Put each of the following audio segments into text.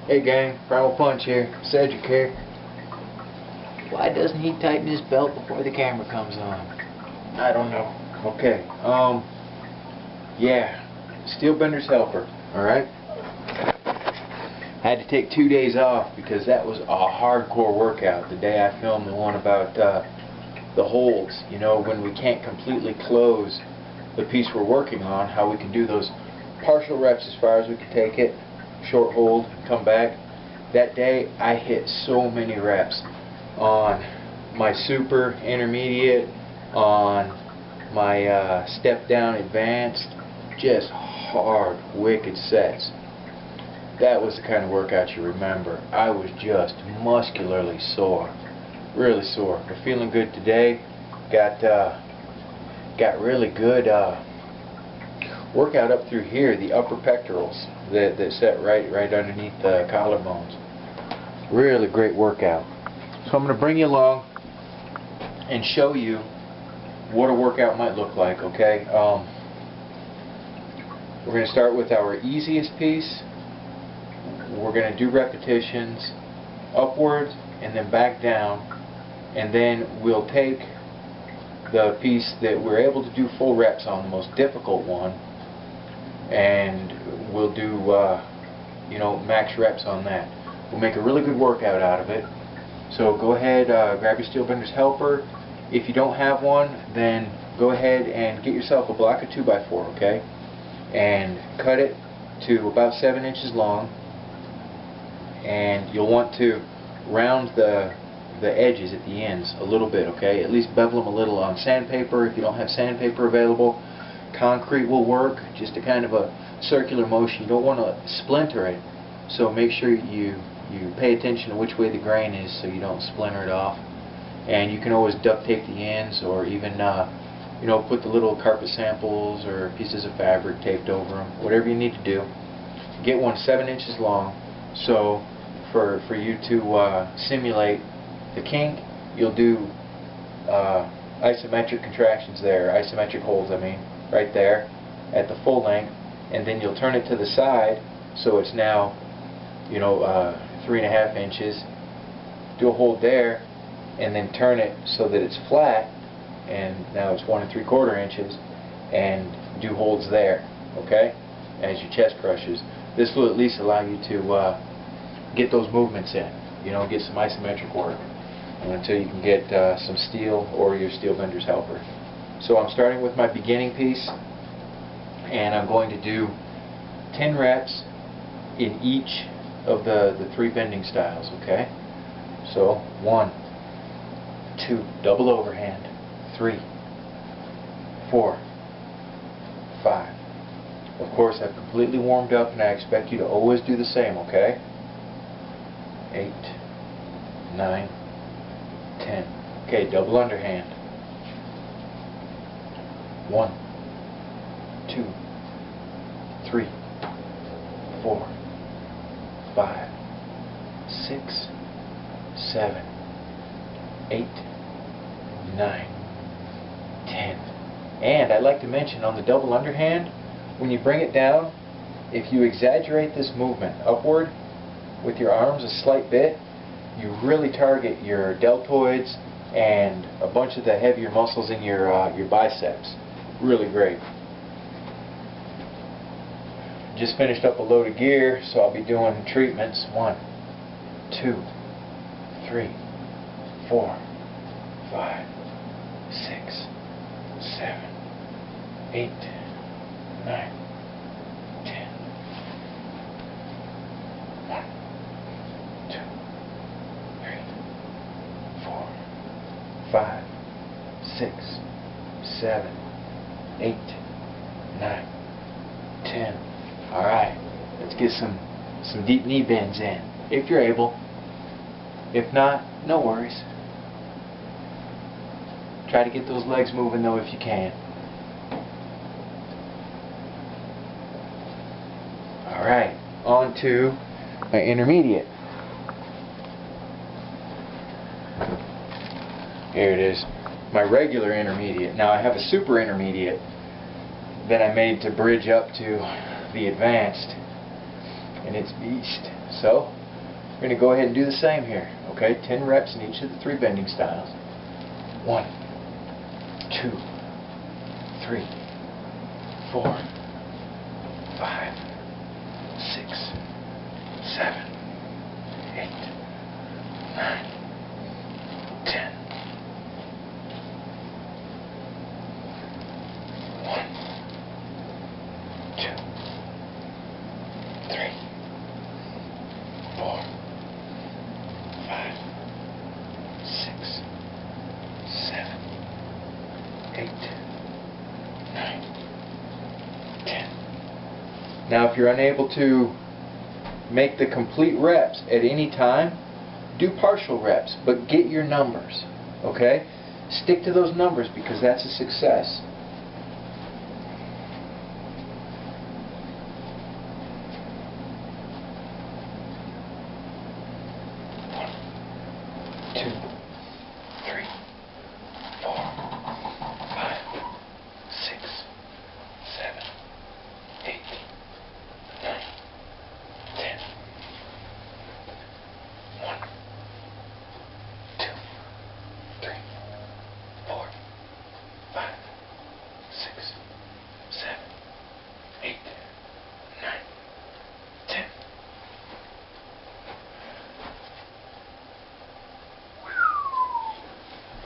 Hey gang, Primal Punch here, Cedric here. Why doesn't he tighten his belt before the camera comes on? I don't know. Okay, yeah, Steelbender's helper, alright? Had to take 2 days off because that was a hardcore workout. The day I filmed the one about the holds, you know, when we can't completely close the piece we're working on, how we can do those partial reps as far as we can take it, short hold, come back. That day I hit so many reps on my super intermediate, on my step down advanced, just hard, wicked sets. That was the kind of workout you remember. I was just muscularly sore, really sore. We're feeling good today. Got really good workout up through here, the upper pectorals that set right underneath the collarbones. Really great workout. So I'm going to bring you along and show you what a workout might look like, okay? We're going to start with our easiest piece. We're going to do repetitions upwards and then back down, and then we'll take the piece that we're able to do full reps on, the most difficult one, and we'll do you know, max reps on that. We'll make a really good workout out of it. So go ahead, grab your Steelbender's helper. If you don't have one, then go ahead and get yourself a block of 2x4, okay? And cut it to about 7 inches long, and you'll want to round the edges at the ends a little bit, okay? At least bevel them a little on sandpaper. If you don't have sandpaper available, concrete will work, just a kind of a circular motion. You don't want to splinter it, so make sure you pay attention to which way the grain is so you don't splinter it off. And you can always duct tape the ends, or even you know, put the little carpet samples or pieces of fabric taped over them, whatever you need to do. Get one 7 inches long, so for you to simulate the kink, you'll do isometric contractions there, isometric holds, I mean, right there at the full length, and then you'll turn it to the side so it's now, you know, 3.5 inches. Do a hold there, and then turn it so that it's flat, and now it's 1 3/4 inches, and do holds there, okay, as your chest crushes. This will at least allow you to get those movements in, you know, get some isometric work, until you can get some steel or your Steelbender's helper. So I'm starting with my beginning piece, and I'm going to do 10 reps in each of the 3 bending styles, okay? So 1, 2, double overhand, 3, 4, 5. Of course, I've completely warmed up, and I expect you to always do the same, okay? 8, 9, 10. Okay, double underhand. 1, 2, 3, 4, 5, 6, 7, 8, 9, 10. And I'd like to mention on the double underhand, when you bring it down, if you exaggerate this movement upward with your arms a slight bit, you really target your deltoids and a bunch of the heavier muscles in your biceps. Really great. Just finished up a load of gear, so I'll be doing treatments. 1, 2, 3, 4, 5, 6, 7, 8, 9, 10. 1, 2, 3, 4, 5, 6, 7, 8, 9, 10. Alright, let's get some deep knee bends in, if you're able. If not, no worries. Try to get those legs moving though if you can. Alright, on to my intermediate. Here it is, my regular intermediate. Now I have a super intermediate that I made to bridge up to the advanced, and it's beast. So We're going to go ahead and do the same here. Okay, 10 reps in each of the 3 bending styles. 1, 2, 3, 4, 5, 6, 7, 8, 9, 10. 1, 2, 3, 4, 5, 6, 7, 8, 9, 10. Now if you're unable to make the complete reps at any time, do partial reps, but get your numbers, okay? Stick to those numbers because that's a success.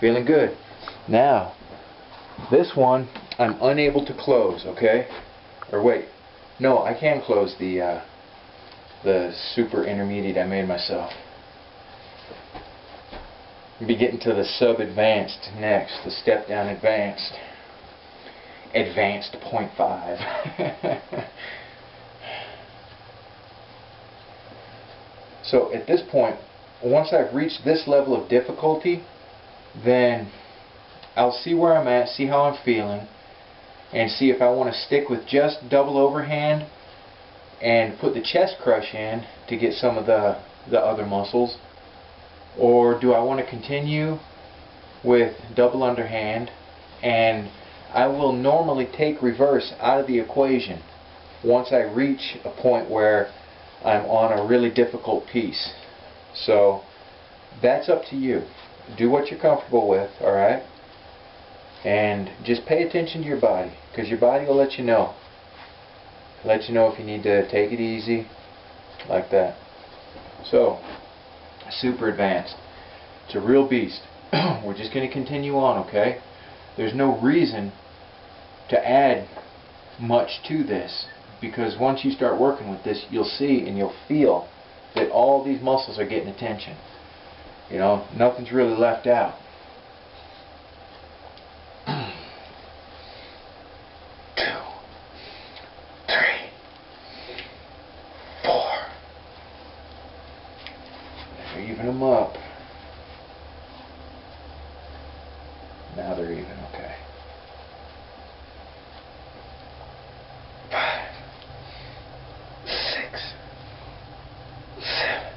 Feeling good. Now, this one I'm unable to close, okay? Or wait, no, I can close the super intermediate I made myself. We'll be getting to the sub-advanced next, the step down advanced. Advanced 0.5. So at this point, once I've reached this level of difficulty, then I'll see where I'm at, see how I'm feeling, and see if I want to stick with just double overhand and put the chest crush in to get some of the other muscles, or do I want to continue with double underhand. And I will normally take reverse out of the equation once I reach a point where I'm on a really difficult piece. So that's up to you. Do what you're comfortable with, alright? And just pay attention to your body, because your body will let you know. Let you know if you need to take it easy, like that. So, super advanced. It's a real beast. We're just going to continue on, okay? There's no reason to add much to this, because once you start working with this, you'll see and you'll feel that all these muscles are getting attention. You know, nothing's really left out. 2, 3, 4. Even them up. Now they're even, okay. 5, 6, 7,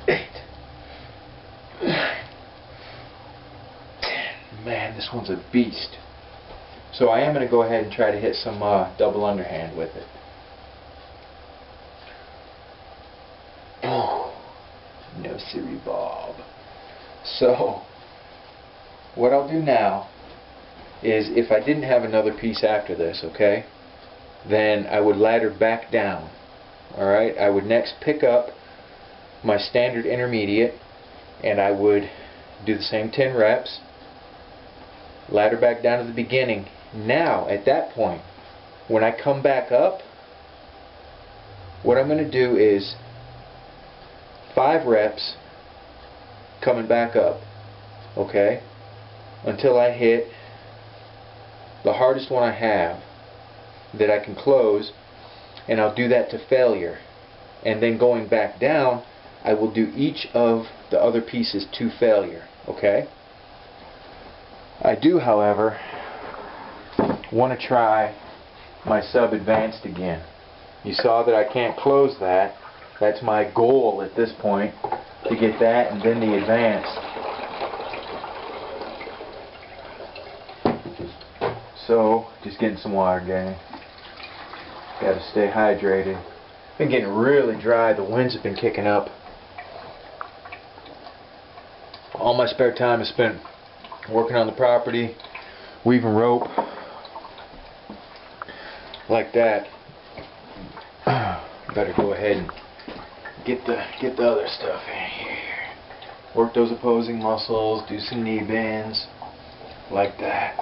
8. Man, this one's a beast. So I am going to go ahead and try to hit some double underhand with it. Oh, no siree, Bob. So, what I'll do now is, if I didn't have another piece after this, okay, then I would ladder back down. Alright, I would next pick up my standard intermediate, and I would do the same 10 reps, ladder back down to the beginning. Now, at that point, when I come back up, what I'm going to do is 5 reps coming back up, okay, until I hit the hardest one I have that I can close, and I'll do that to failure. And then going back down, I will do each of the other pieces to failure, okay? I do, however, want to try my sub-advanced again. You saw that I can't close that. That's my goal at this point, to get that and then the advanced. So, just getting some water, gang. Gotta stay hydrated. been getting really dry. The winds have been kicking up. All my spare time is spent working on the property, weaving rope, like that. Better go ahead and get the other stuff in here. Work those opposing muscles, do some knee bends, like that.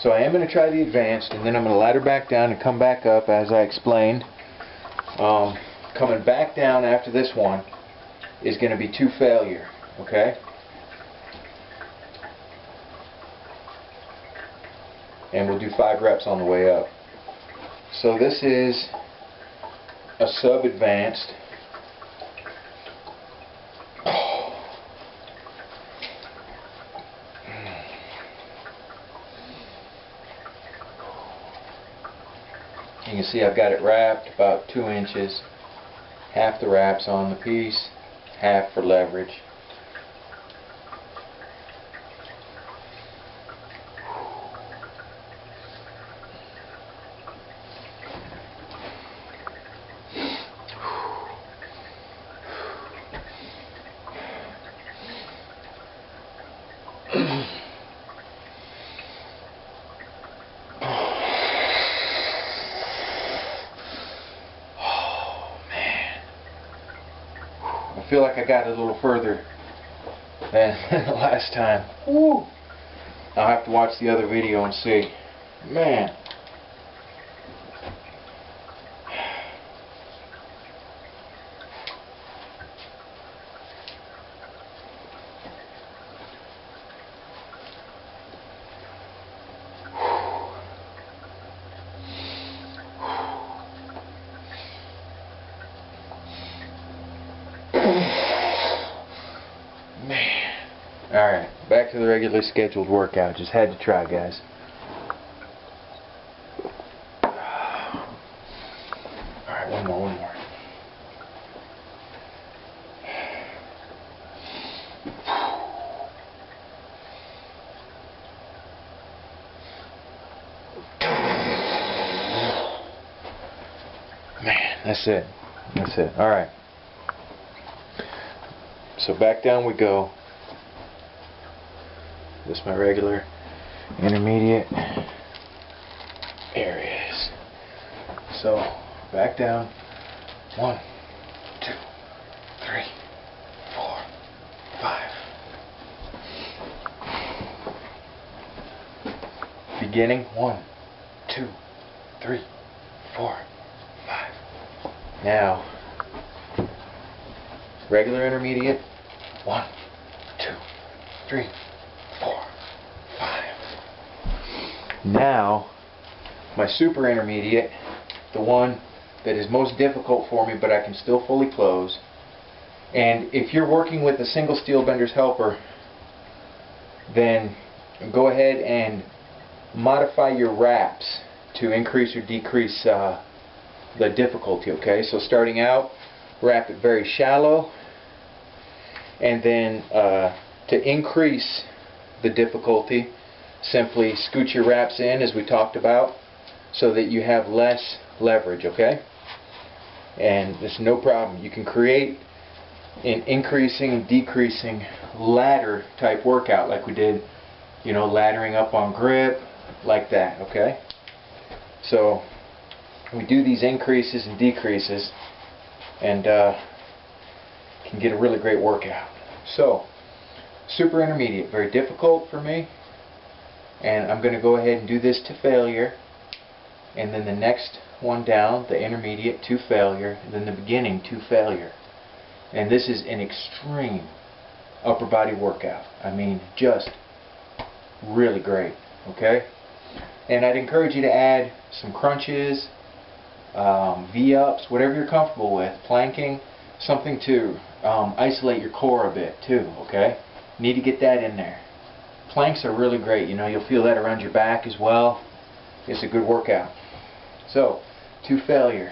So I am going to try the advanced, and then I'm going to ladder back down and come back up as I explained. Coming back down after this one is going to be 2 failure, okay? And we'll do 5 reps on the way up. So this is a sub-advanced. You can see I've got it wrapped about 2 inches. Half the wraps on the piece, half for leverage. I feel like I got a little further than the last time. Woo! I'll have to watch the other video and see. Man. Alright, back to the regularly scheduled workout. Just had to try, guys. Alright, one more. Man, that's it. That's it. Alright. So back down we go. This is my regular intermediate. There it is. So back down. 1, 2, 3, 4, 5. Beginning. 1, 2, 3, 4, 5. Now regular intermediate. 1, 2, 3, 4, 5. Now, my super intermediate, the one that is most difficult for me, but I can still fully close. And if you're working with a single steel bender's helper, then go ahead and modify your wraps to increase or decrease the difficulty. Okay, so starting out, wrap it very shallow, and then to increase the difficulty, simply scoot your wraps in as we talked about so that you have less leverage, okay? And there's no problem. You can create an increasing and decreasing ladder type workout like we did, you know, laddering up on grip, like that, okay? So we do these increases and decreases and can get a really great workout. So super intermediate, very difficult for me, and I'm going to go ahead and do this to failure, and then the next one down, the intermediate, to failure, and then the beginning, to failure. And this is an extreme upper body workout. I mean, just really great, okay? And I'd encourage you to add some crunches, V-ups, whatever you're comfortable with, planking, something to isolate your core a bit too, okay? Need to get that in there. Planks are really great. You know, you'll feel that around your back as well. It's a good workout. So, to failure.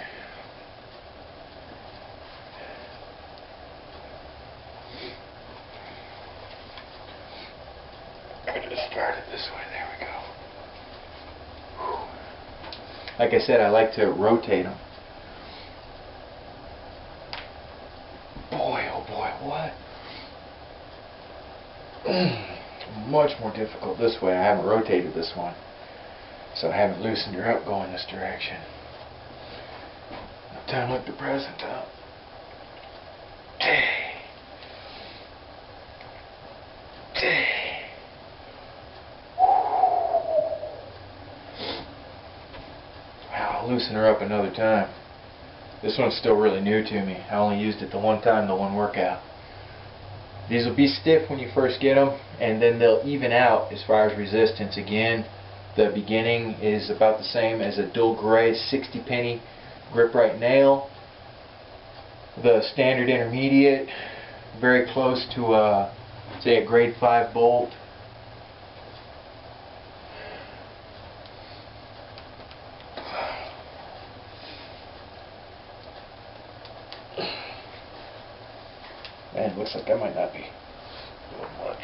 I'm going to start it this way. There we go. Like I said, I like to rotate them. Boy, oh boy, what? Much more difficult this way. I haven't rotated this one, so I haven't loosened her up going this direction. No time like the present, huh? I'll loosen her up another time. This one's still really new to me. I only used it the one time, the one workout. These will be stiff when you first get them, and then they'll even out as far as resistance. Again, the beginning is about the same as a dual gray 60 penny grip right nail. The standard intermediate, very close to say a grade 5 bolt. Man, it looks like that might not be a little much.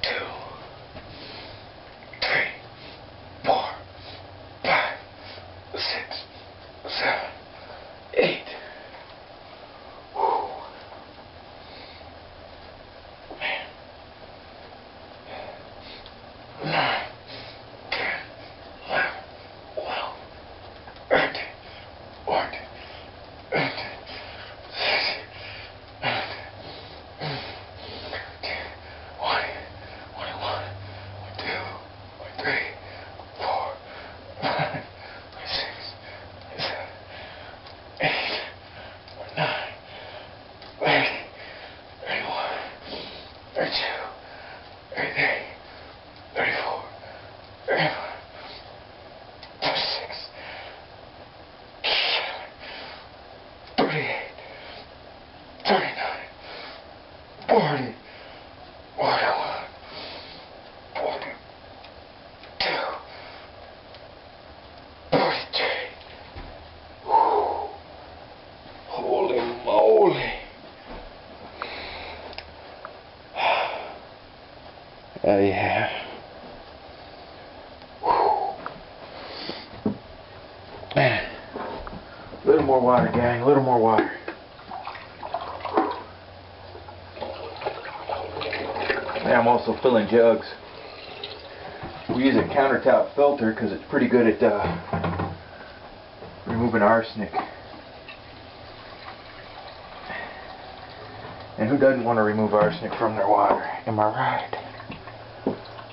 2, 3, 4, 5, 6, 7, 8. Whew. Man. 9, 10, 11, 12, 13, 14. 40, 41, 42, 43. Whew. Holy moly. Yeah. Whew. Man. A little more water, gang. A little more water. I'm also filling jugs. We use a countertop filter because it's pretty good at removing arsenic. And who doesn't want to remove arsenic from their water? Am I right?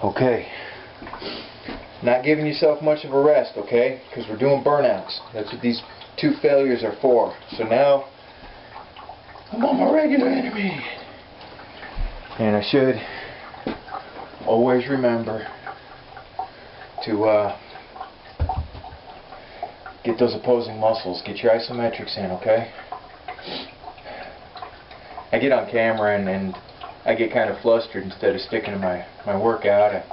Okay. Not giving yourself much of a rest, okay? Because we're doing burnouts. That's what these 2 failures are for. So now, I'm on my regular intermediate. And I should always remember to get those opposing muscles. Get your isometrics in, okay? I get on camera and I get kind of flustered. Instead of sticking to my workout,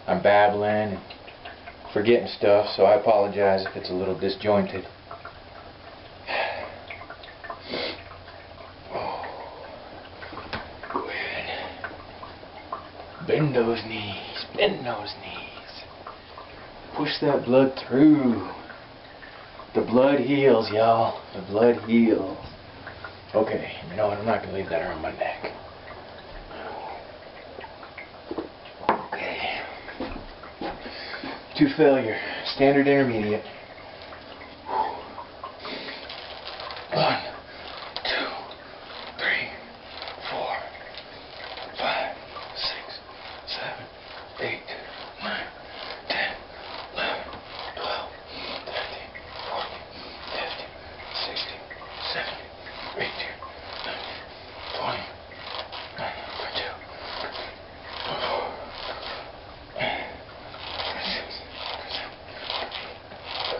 I'm babbling and forgetting stuff, so I apologize if it's a little disjointed. Bend those knees, bend those knees. Push that blood through. The blood heals, y'all. The blood heals. Okay, you know what? I'm not going to leave that around my neck. Okay. 2 failure. Standard intermediate. 1, 2, 3, 4, 5, 6, 7, 8, 9, 10, 11, 12, 13, 14, 15, 16, 17, 18, 19, 20, 22, 24, 26, 27,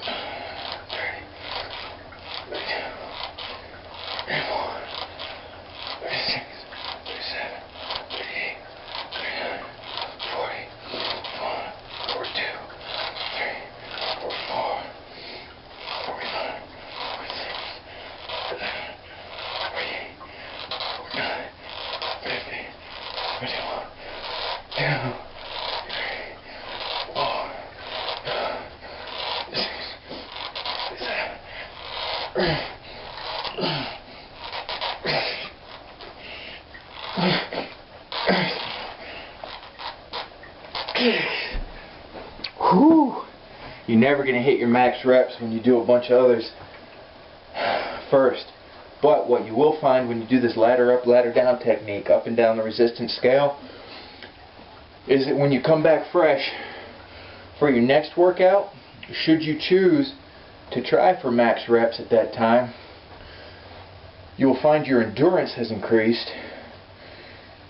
Whew. You're never going to hit your max reps when you do a bunch of others first. But what you will find when you do this ladder up, ladder down technique, up and down the resistance scale, is that when you come back fresh for your next workout, should you choose to try for max reps at that time, you will find your endurance has increased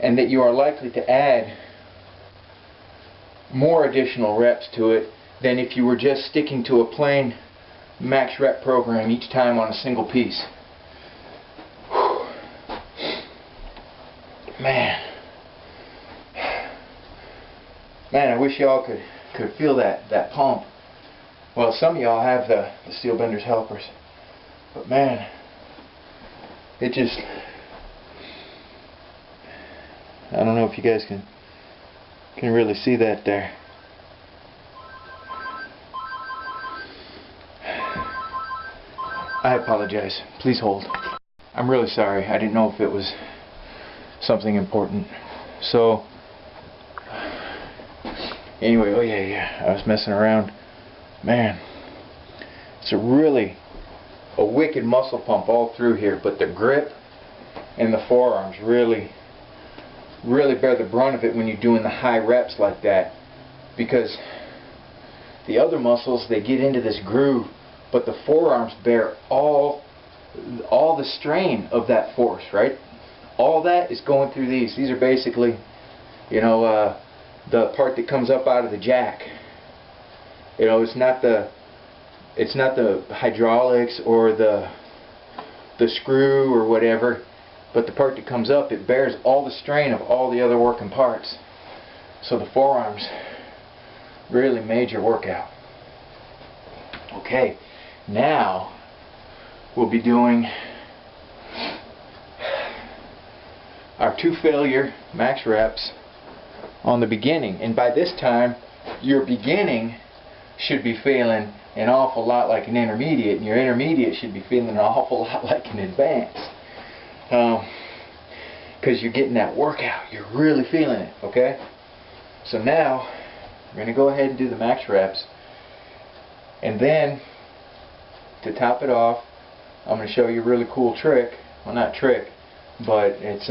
and that you are likely to add more additional reps to it than if you were just sticking to a plain max rep program each time on a single piece. Whew. Man, I wish y'all could feel that pump. Well, some of y'all have the Steel Benders helpers, but man, it just, I don't know if you guys can really see that there. I apologize. Please hold. I'm really sorry. I didn't know if it was something important. So, anyway, oh yeah, I was messing around. Man, it's a wicked muscle pump all through here, but the grip and the forearms really bear the brunt of it when you're doing the high reps like that, because the other muscles, they get into this groove, but the forearms bear all the strain of that force, right? All that is going through these. These are basically, you know, the part that comes up out of the jack. You know, it's not the hydraulics or the screw or whatever, but the part that comes up, it bears all the strain of all the other working parts. So the forearms, really major workout. Okay, now we'll be doing our 2 failure max reps on the beginning, and by this time your beginning should be feeling an awful lot like an intermediate, and your intermediate should be feeling an awful lot like an advanced, because you're getting that workout, you're really feeling it. Okay, so now we're going to go ahead and do the max reps, and then to top it off, I'm going to show you a really cool trick. Well, not trick, but it's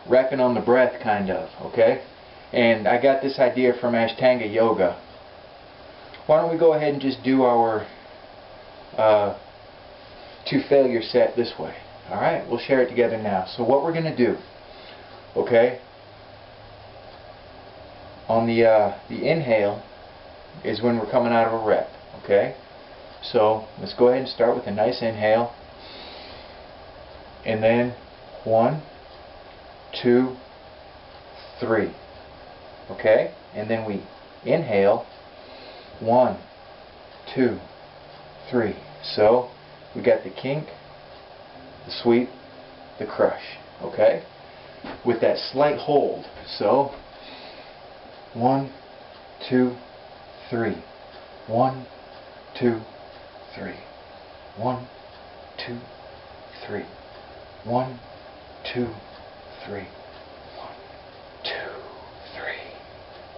repping on the breath, kind of. Okay, and I got this idea from Ashtanga Yoga. Why don't we go ahead and just do our 2 failure set this way. Alright, we'll share it together now. So what we're going to do, okay, on the inhale is when we're coming out of a rep. Okay, so let's go ahead and start with a nice inhale, and then 1, 2, 3. Okay, and then we inhale 1, 2, 3. So we got the kink, the sweep, the crush. Okay, with that slight hold. So 1, 2, 3. 1, 2, 3. 1, 2, 3. 1, 2, 3. 1, 2, 3.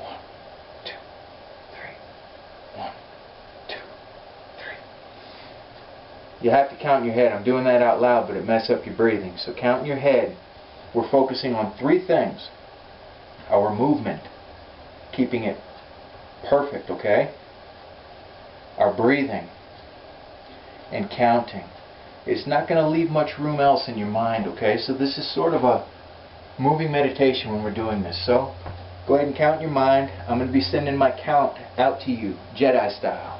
1, 2, 3. 1, 2, 3. You have to count in your head. I'm doing that out loud, but it messes up your breathing. So count in your head. We're focusing on 3 things. Our movement, keeping it perfect, okay? Our breathing, and counting. It's not going to leave much room else in your mind, okay? So this is sort of a moving meditation when we're doing this. So go ahead and count in your mind. I'm going to be sending my count out to you, Jedi style.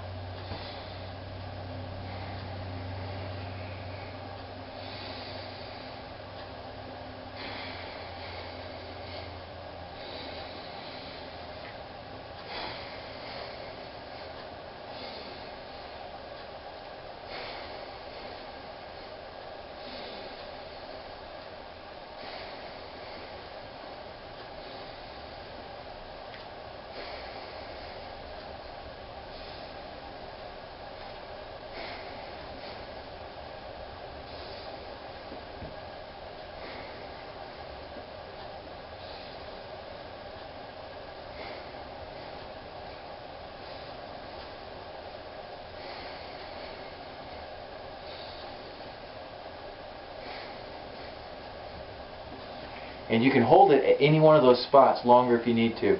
And you can hold it at any one of those spots longer if you need to.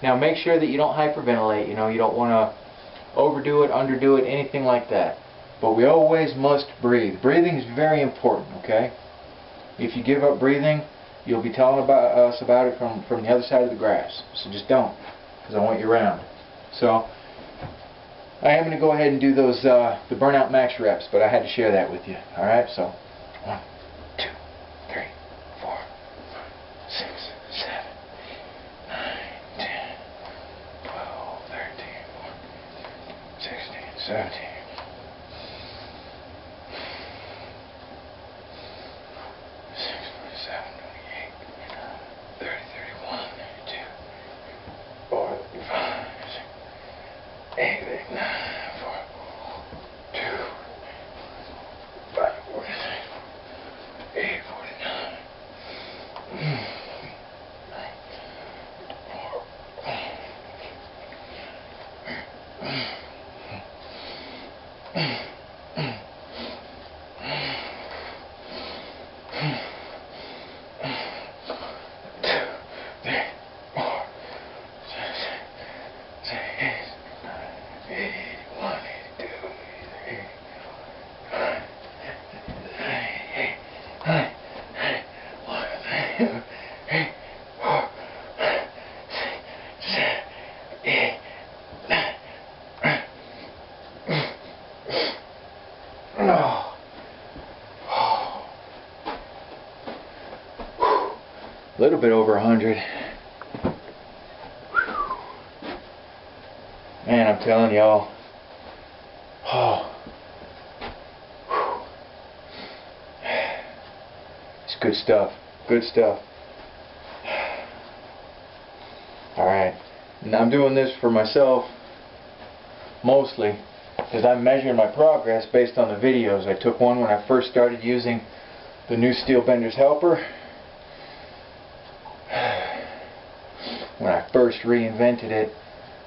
Now make sure that you don't hyperventilate. You know, you don't want to overdo it, underdo it, anything like that. But we always must breathe. Breathing is very important, okay? If you give up breathing, you'll be telling us about it from the other side of the grass. So just don't, because I want you around. So I am going to go ahead and do those the burnout max reps, but I had to share that with you. All right, so 1, 2, 3, 4, 6, 7, 9, 10, 12, 13, 14, 16, 17. A little bit over 100. Man, I'm telling y'all. It's good stuff. Good stuff. Alright. Now I'm doing this for myself mostly because I'm measuring my progress based on the videos. I took one when I first started using the new Steel Benders Helper. When I first reinvented it.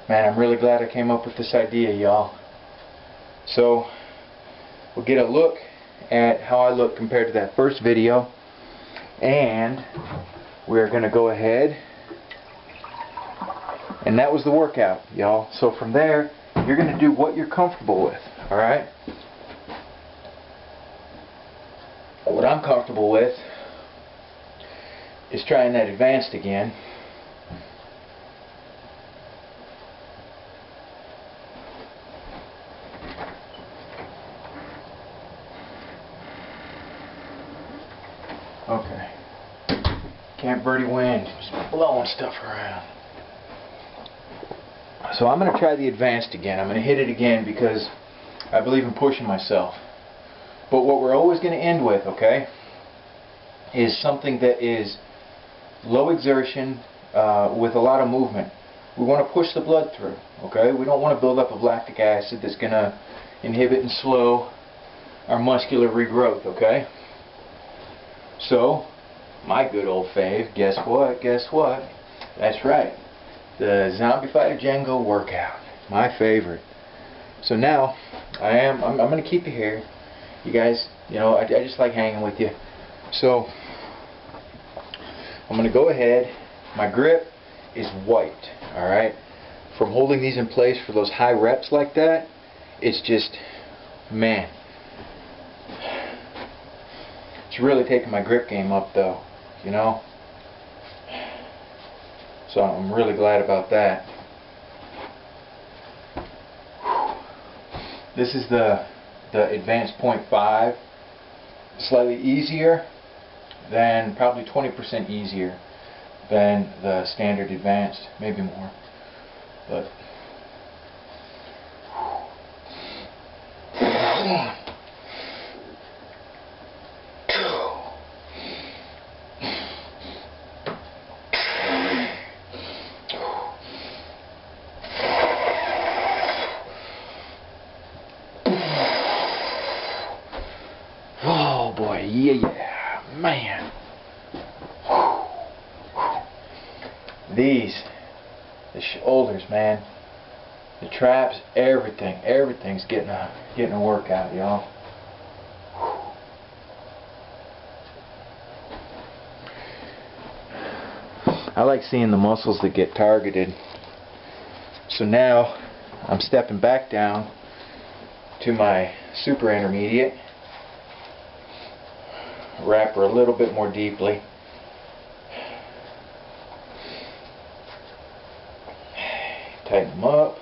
Man, I'm really glad I came up with this idea, y'all. So we'll get a look at how I look compared to that first video, and we're gonna go ahead, and that was the workout, y'all. So from there you're gonna do what you're comfortable with. Alright, what I'm comfortable with is trying that advanced again. Okay. Camp Verde wind, just blowing stuff around. So I'm going to try the advanced again. I'm going to hit it again because I believe in pushing myself. But what we're always going to end with, okay, is something that is low exertion with a lot of movement. We want to push the blood through, okay? We don't want to build up of lactic acid that's going to inhibit and slow our muscular regrowth, okay? So, my good old fave, guess what? Guess what? That's right. The Zombie Fighter Django workout. My favorite. So now, I'm going to keep you here. You guys, you know, I just like hanging with you. So, I'm going to go ahead. My grip is wiped, alright? From holding these in place for those high reps like that, it's just, man. It's really taking my grip game up though, you know? So I'm really glad about that. This is the Advanced 0.5. Slightly easier than, probably 20% easier than the standard Advanced, maybe more. But oh boy, yeah, man. These, the shoulders, man, the traps, everything's getting a workout, y'all. I like seeing the muscles that get targeted. So now I'm stepping back down to my super intermediate. Wrap her a little bit more deeply. Tighten them up.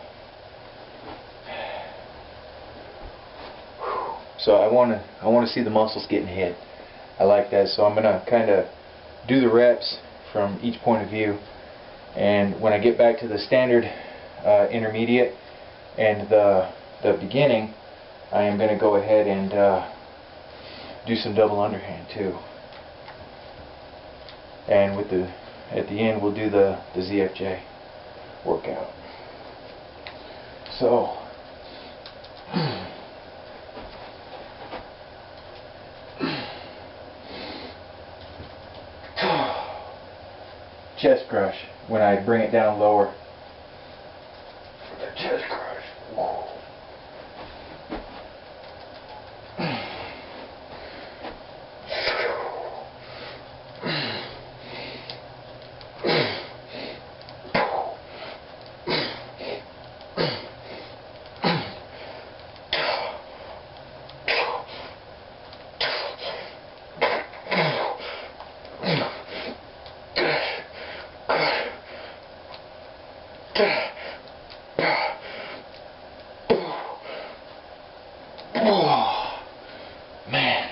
So I want to see the muscles getting hit. I like that. So I'm going to kind of do the reps from each point of view. And when I get back to the standard intermediate and the beginning, I am going to go ahead and do some double underhand too. And with at the end we'll do the ZFJ workout. So chest crush when I bring it down lower. Chest crush. Whoa. Oh, man.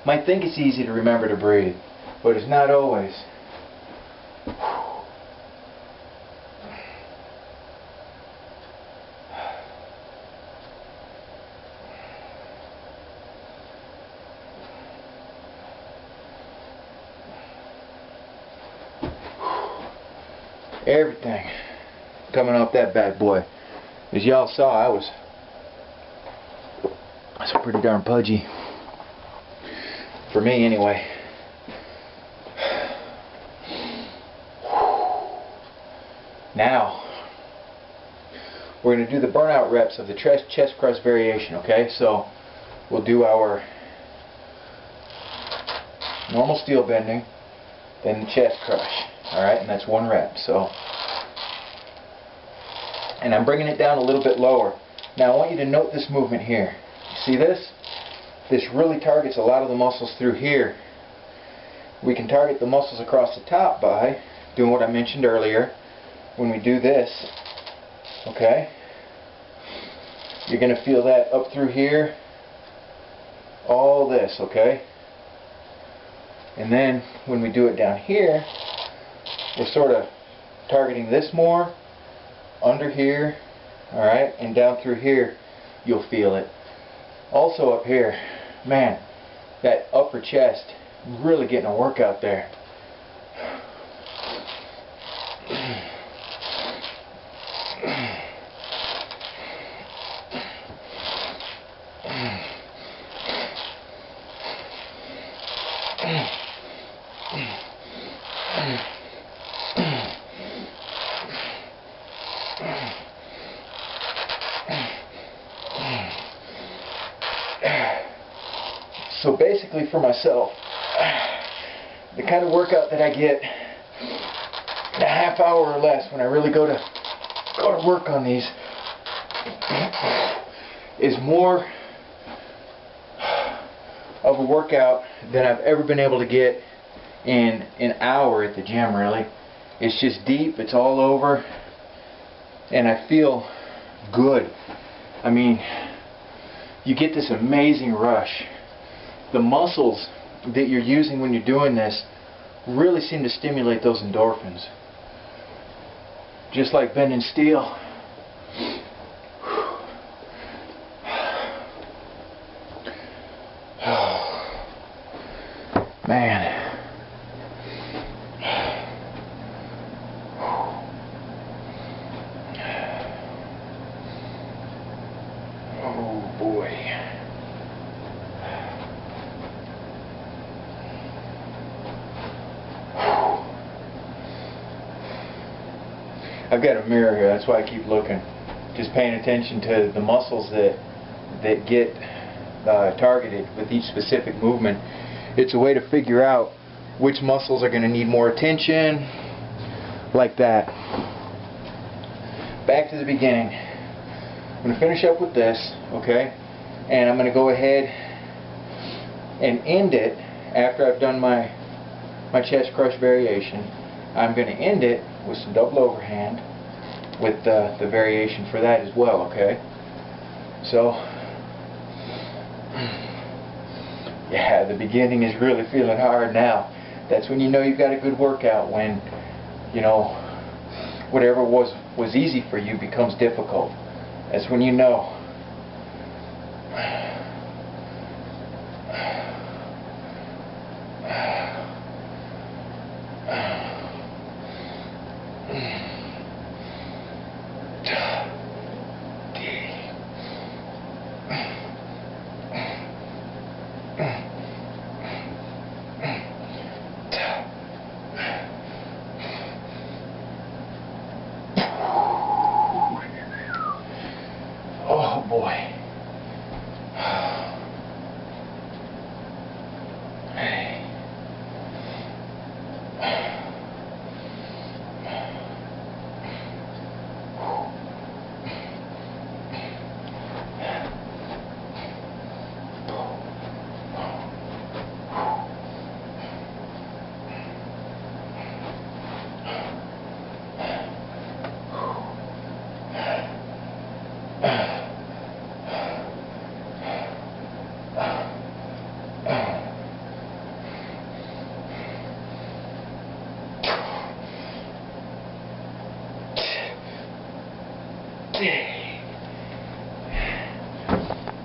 Might think it's easy to remember to breathe, but it's not always. Everything coming off that bad boy. As y'all saw, I was pretty darn pudgy. For me, anyway. Now, we're going to do the burnout reps of the chest crush variation, okay? So, we'll do our normal steel bending, then the chest crush. Alright, and that's one rep. So, and I'm bringing it down a little bit lower. Now I want you to note this movement here. You see this? This really targets a lot of the muscles through here. We can target the muscles across the top by doing what I mentioned earlier. When we do this, okay, you're going to feel that up through here, all this, okay? And then when we do it down here, we're sort of targeting this more, under here, alright, and down through here, you'll feel it. Also up here, man, that upper chest, really getting a workout there. So basically for myself, the kind of workout that I get in a half hour or less when I really go to work on these is more of a workout than I've ever been able to get in an hour at the gym, really. It's just deep, it's all over, and I feel good. I mean, you get this amazing rush. The muscles that you're using when you're doing this really seem to stimulate those endorphins. Just like bending steel. Man. Oh boy. I've got a mirror here, that's why I keep looking. Just paying attention to the muscles that get targeted with each specific movement. It's a way to figure out which muscles are going to need more attention, like that. Back to the beginning. I'm going to finish up with this, okay? And I'm going to go ahead and end it after I've done my chest crush variation. I'm going to end it with some double overhand with the variation for that as well, okay? So, yeah, the beginning is really feeling hard now. That's when you know you've got a good workout, when, you know, whatever was easy for you becomes difficult. That's when you know. Oh boy.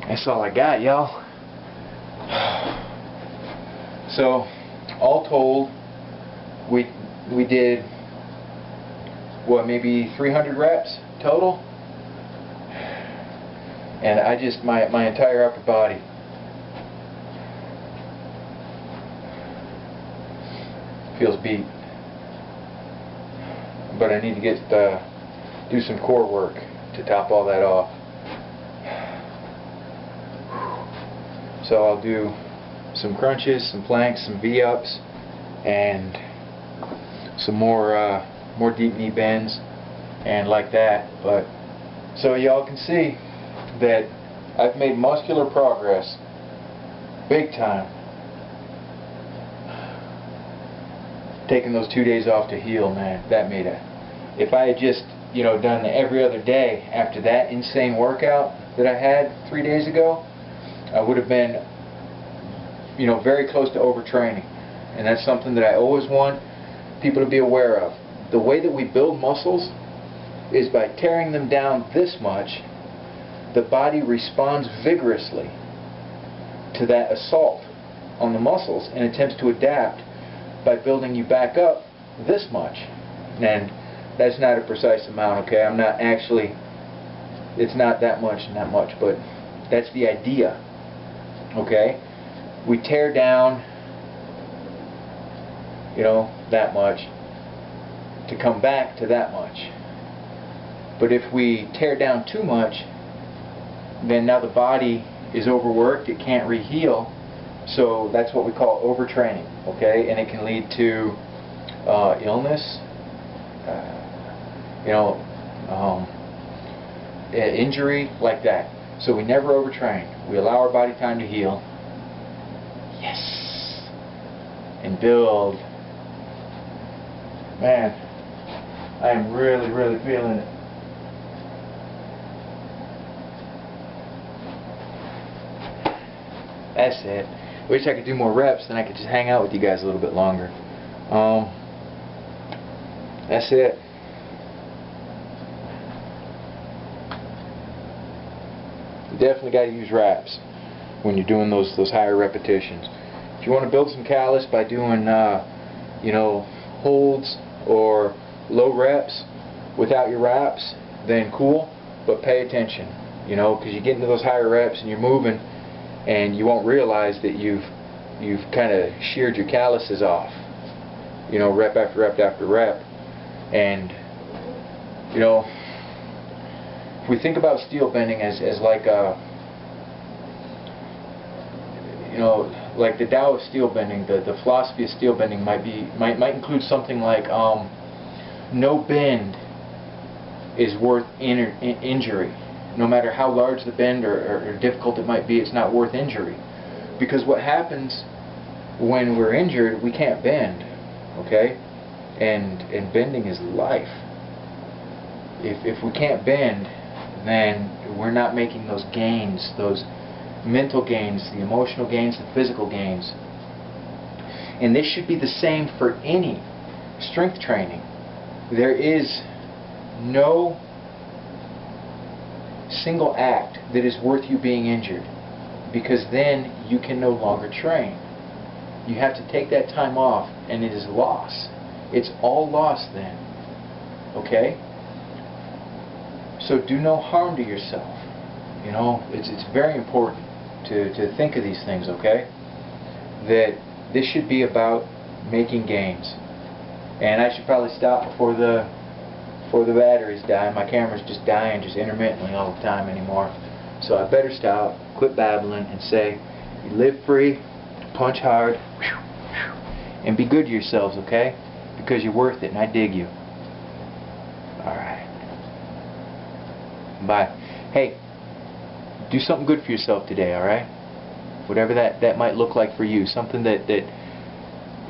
That's all I got, y'all. So, all told, we did what, maybe 300 reps total, and I just my entire upper body feels beat, but I need to get do some core work to top all that off. So I'll do some crunches, some planks, some V-ups, and some more deep knee bends, and like that. But so y'all can see that I've made muscular progress, big time. Taking those 2 days off to heal, man, that made a. If I had just, you know, done every other day after that insane workout that I had 3 days ago, I would have been, you know, very close to overtraining. And that's something that I always want people to be aware of. The way that we build muscles is by tearing them down this much. The body responds vigorously to that assault on the muscles and attempts to adapt by building you back up this much. And that's not a precise amount, okay? I'm not actually, it's not that much and that much, but that's the idea, okay? We tear down, you know, that much to come back to that much. But if we tear down too much, then now the body is overworked, it can't reheal, so that's what we call overtraining, okay? And it can lead to illness, you know, injury, like that. So we never overtrain. We allow our body time to heal. Yes! And build. Man, I am really, really feeling it. That's it. Wish I could do more reps, then I could just hang out with you guys a little bit longer. That's it. You definitely got to use wraps when you're doing those higher repetitions. If you want to build some callus by doing, you know, holds or low reps without your wraps, then cool. But pay attention, you know, because you get into those higher reps and you're moving, and you won't realize that you've kind of sheared your calluses off, you know, rep after rep after rep. And, you know, if we think about steel bending as like a, you know, like the Tao of steel bending, the philosophy of steel bending might include something like no bend is worth injury. No matter how large the bend or difficult it might be, it's not worth injury. Because what happens when we're injured, we can't bend, okay? And bending is life. If we can't bend, then we're not making those gains, those mental gains, the emotional gains, the physical gains. And this should be the same for any strength training. There is no single act that is worth you being injured, because then you can no longer train. You have to take that time off, and it is loss. It's all loss then. Okay? So do no harm to yourself. You know, it's very important to think of these things, okay? That this should be about making gains. And I should probably stop before the batteries die. My camera's just dying just intermittently all the time anymore. So I better stop, quit babbling, and say, you live free, punch hard, and be good to yourselves, okay? Because you're worth it, and I dig you. Alright. Bye. Hey, do something good for yourself today, alright? Whatever that might look like for you. Something that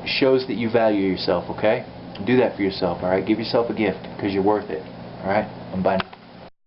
shows that you value yourself, okay? Do that for yourself, alright? Give yourself a gift, because you're worth it. Alright? Bye now.